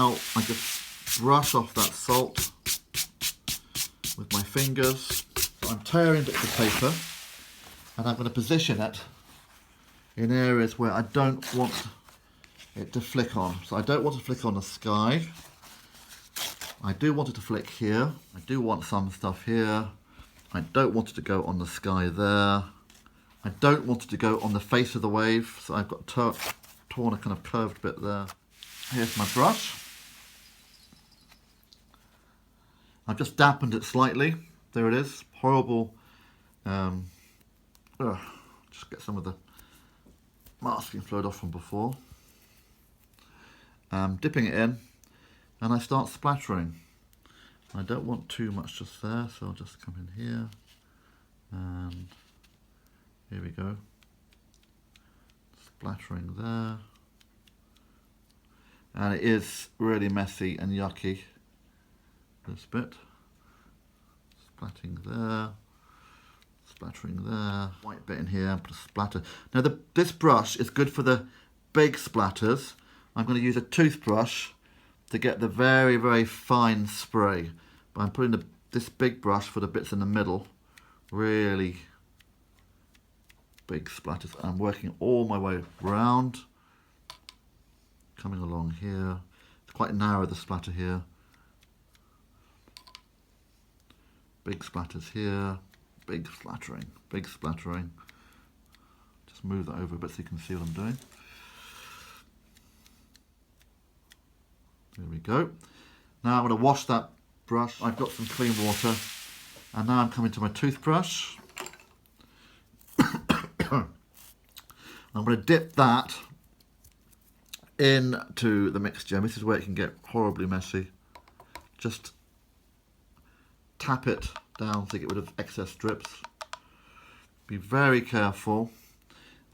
Now I just brush off that salt with my fingers. So I'm tearing bits of paper and I'm going to position it in areas where I don't want it to flick on. So I don't want to flick on the sky. I do want it to flick here. I do want some stuff here. I don't want it to go on the sky there. I don't want it to go on the face of the wave. So I've got torn a kind of curved bit there. Here's my brush. I've just dampened it slightly. There it is. Horrible. Just get some of the masking fluid off from before. Dipping it in, and I start splattering. I don't want too much just there, so I'll just come in here, and here we go. Splattering there. And it is really messy and yucky, this bit. Splatting there, splattering there. White bit in here, put a splatter. Now this brush is good for the big splatters. I'm going to use a toothbrush to get the very, very fine spray. But I'm putting this big brush for the bits in the middle. Really big splatters. I'm working all my way round. Coming along here. It's quite narrow, the splatter here. Big splatters here. Big splattering. Big splattering. Just move that over a bit so you can see what I'm doing. There we go. Now I'm going to wash that brush. I've got some clean water. And now I'm coming to my toothbrush. I'm going to dip that into the mixture. This is where it can get horribly messy. Just tap it down to get rid of excess drips. Be very careful.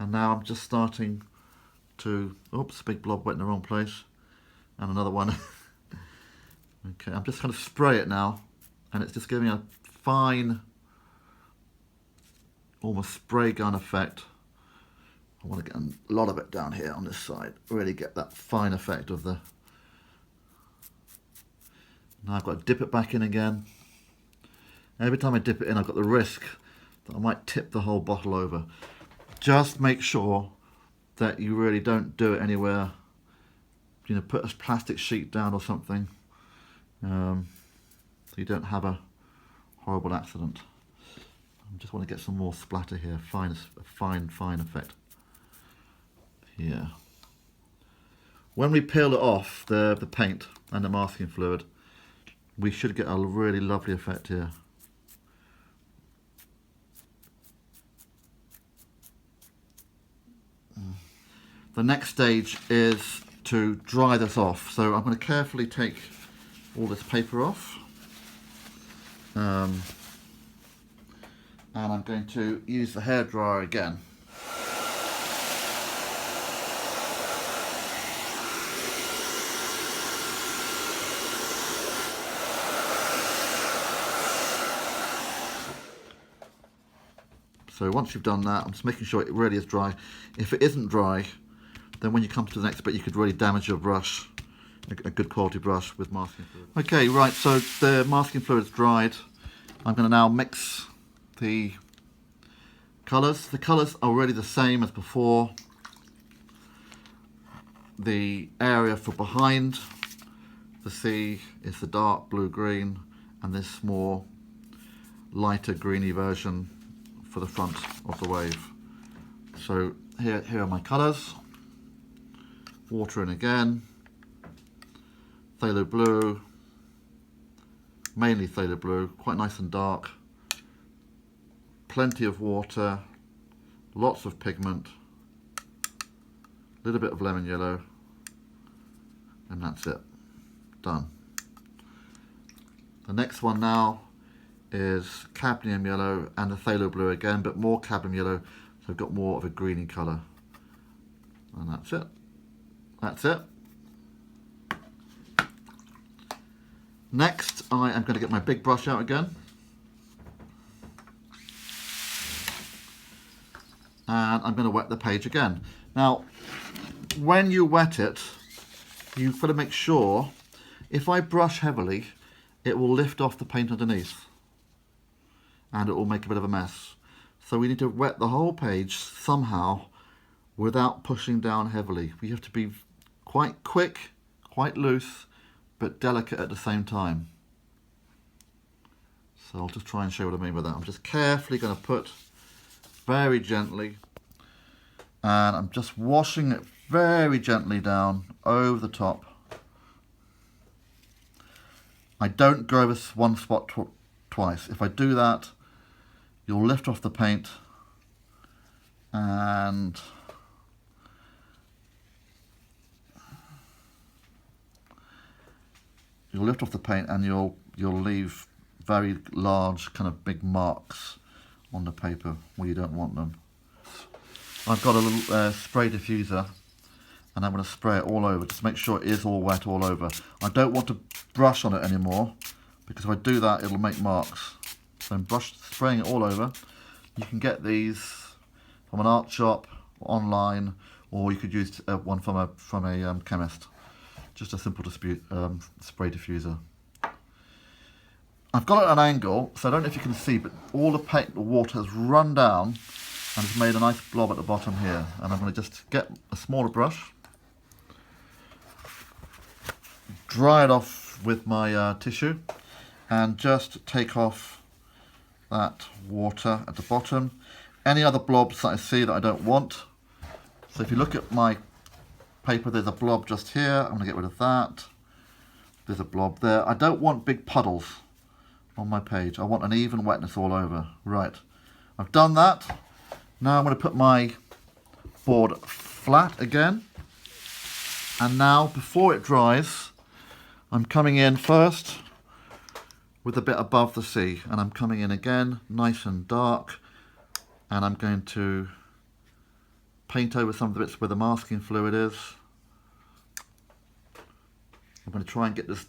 And now I'm just starting to, oops, big blob went in the wrong place. And another one. Okay, I'm just going to spray it now, and it's just giving a fine, almost spray gun effect. I want to get a lot of it down here on this side, really get that fine effect of the... Now I've got to dip it back in again. Every time I dip it in, I've got the risk that I might tip the whole bottle over. Just make sure that you really don't do it anywhere. You know, put a plastic sheet down or something, so you don't have a horrible accident. I just want to get some more splatter here, fine effect here. When we peel it off, the paint and the masking fluid, we should get a really lovely effect here. The next stage is to dry this off. So I'm going to carefully take all this paper off. And I'm going to use the hairdryer again. So once you've done that, I'm just making sure it really is dry. If it isn't dry, then when you come to the next bit, you could really damage your brush, a good quality brush with masking fluid. Okay, right, so the masking fluid is dried. I'm going to now mix the colours. The colours are really the same as before. The area for behind the sea is the dark blue-green, and this more lighter greeny version for the front of the wave. So here are my colours. Water in again, phthalo blue, mainly phthalo blue, quite nice and dark, plenty of water, lots of pigment, a little bit of lemon yellow, and that's it, done. The next one now is cadmium yellow and the phthalo blue again, but more cadmium yellow, so I've got more of a greeny colour, and that's it. That's it. Next, I am going to get my big brush out again. And I'm going to wet the page again. Now, when you wet it, you've got to make sure, if I brush heavily, it will lift off the paint underneath and it will make a bit of a mess. So we need to wet the whole page somehow without pushing down heavily. We have to be quite quick, quite loose, but delicate at the same time. So I'll just try and show what I mean by that. I'm just carefully going to put very gently, and I'm just washing it very gently down over the top. I don't go over one spot twice. If I do that, you'll lift off the paint and you'll leave very large kind of big marks on the paper where you don't want them. I've got a little spray diffuser and I'm going to spray it all over, just make sure it is all wet all over. I don't want to brush on it anymore, because if I do that it'll make marks. So I'm spraying it all over. You can get these from an art shop, online, or you could use one from a chemist. Just a simple spray diffuser. I've got it at an angle, so I don't know if you can see, but all the water has run down and it's made a nice blob at the bottom here. And I'm going to just get a smaller brush, dry it off with my tissue, and just take off that water at the bottom. Any other blobs that I see that I don't want. So if you look at my paper, there's a blob just here. I'm going to get rid of that. There's a blob there. I don't want big puddles on my page. I want an even wetness all over. Right, I've done that. Now I'm going to put my board flat again. And now, before it dries, I'm coming in first with a bit above the sea, and I'm coming in again nice and dark, and I'm going to paint over some of the bits where the masking fluid is. I'm going to try and get this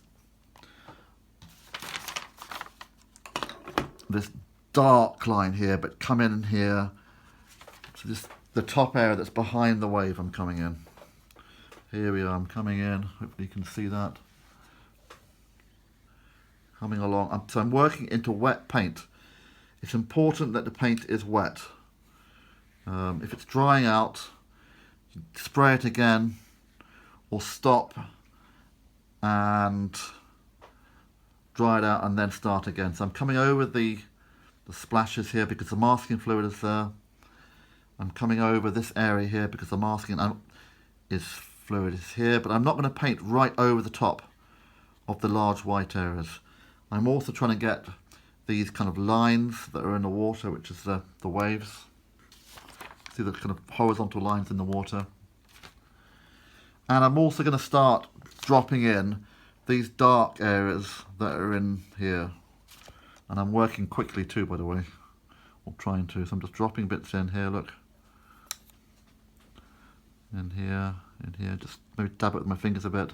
dark line here, but come in here. So this, the top area that's behind the wave, I'm coming in. Here we are, I'm coming in. Hopefully you can see that. Coming along. So I'm working into wet paint. It's important that the paint is wet. If it's drying out, spray it again, or stop and dry it out and then start again. So I'm coming over the splashes here because the masking fluid is there. I'm coming over this area here because the masking fluid is here, but I'm not going to paint right over the top of the large white areas. I'm also trying to get these kind of lines that are in the water, which is the waves. See the kind of horizontal lines in the water. And I'm also going to start dropping in these dark areas that are in here. And I'm working quickly too, by the way, or trying to. So I'm just dropping bits in here, look. In here, just maybe dab it with my fingers a bit.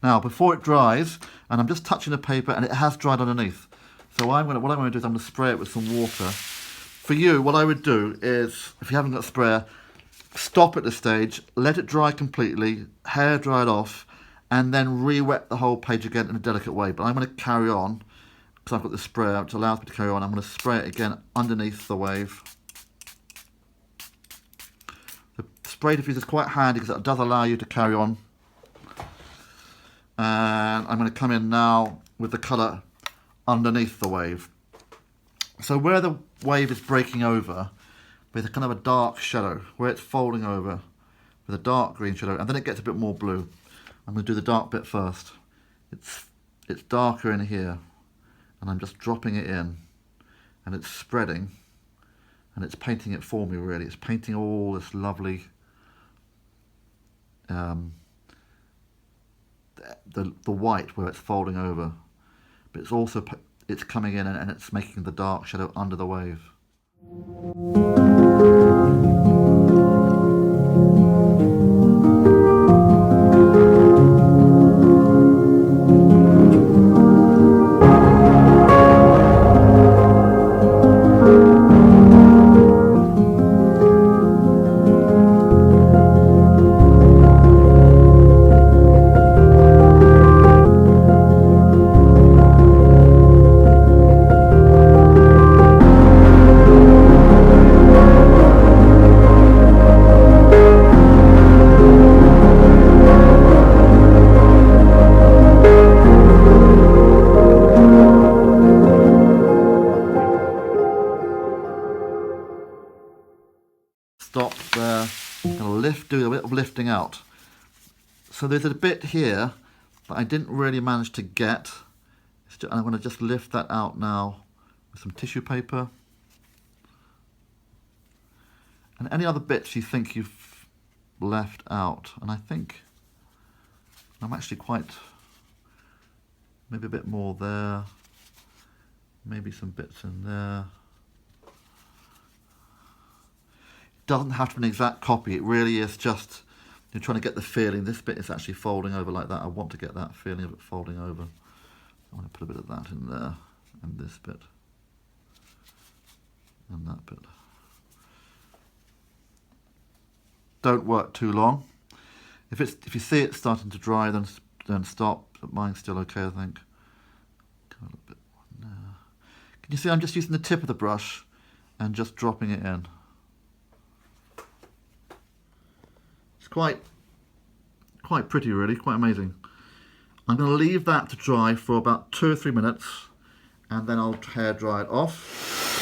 Now, before it dries, and I'm just touching the paper, and it has dried underneath. So what I'm going to do is I'm going to spray it with some water. For you, what I would do is, if you haven't got a sprayer, stop at this stage, let it dry completely, hair dry it off, and then re-wet the whole page again in a delicate way. But I'm going to carry on, because I've got the sprayer, which allows me to carry on. I'm going to spray it again underneath the wave. The spray diffuser is quite handy because it does allow you to carry on. And I'm going to come in now with the colour underneath the wave. So where the wave is breaking over with a kind of a dark shadow, where it's folding over with a dark green shadow, and then it gets a bit more blue. I'm going to do the dark bit first. It's darker in here, and I'm just dropping it in, and it's spreading, and it's painting it for me really. It's painting all this lovely the white where it's folding over, but it's also it's coming in and it's making the dark shadow under the wave. Stop there. I'm going to do a bit of lifting out. So there's a bit here that I didn't really manage to get. I'm going to just lift that out now with some tissue paper. And any other bits you think you've left out. And I think I'm actually quite, maybe a bit more there. Maybe some bits in there. Doesn't have to be an exact copy, it really is just you're trying to get the feeling. This bit is actually folding over like that. I want to get that feeling of it folding over. I want to put a bit of that in there, and this bit, and that bit. Don't work too long. If you see it starting to dry, then stop. But mine's still okay, I think. Go a little bit more there. Can you see I'm just using the tip of the brush and just dropping it in. Quite pretty, really, quite amazing. I'm going to leave that to dry for about 2 or 3 minutes, and then I'll hair dry it off.